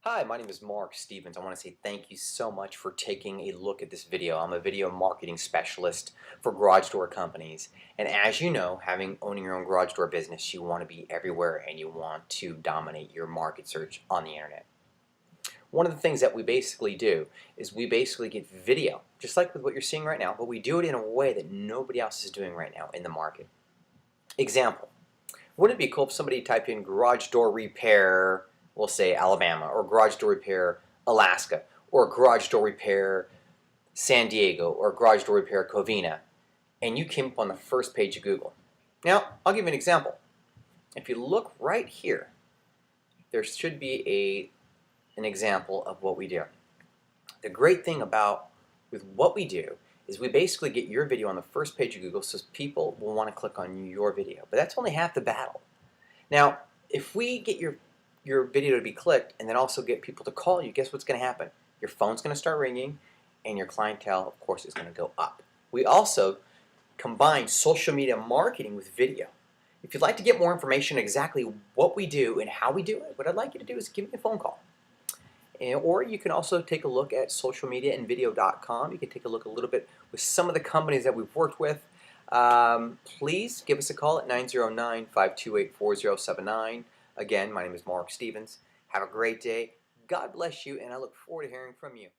Hi, my name is Mark Stevens. I want to say thank you so much for taking a look at this video. I'm a video marketing specialist for garage door companies. And as you know, owning your own garage door business, you want to be everywhere and you want to dominate your market search on the internet. One of the things that we basically do is we basically get video, just like with what you're seeing right now, but we do it in a way that nobody else is doing right now in the market. Example. Wouldn't it be cool if somebody typed in garage door repair, we'll say Alabama, or garage door repair Alaska, or garage door repair San Diego, or garage door repair Covina, and you came up on the first page of Google? Now, I'll give you an example. If you look right here, there should be an example of what we do. The great thing about with what we do is we basically get your video on the first page of Google so people will want to click on your video. But that's only half the battle. Now, if we get your video to be clicked and then also get people to call you, guess what's going to happen? Your phone's going to start ringing and your clientele, of course, is going to go up. We also combine social media marketing with video. If you'd like to get more information on exactly what we do and how we do it, what I'd like you to do is give me a phone call. Or you can also take a look at socialmediaandvideo.com. You can take a look a little bit with some of the companies that we've worked with. Please give us a call at 909-528-4079. Again, my name is Mark Stevens. Have a great day. God bless you, and I look forward to hearing from you.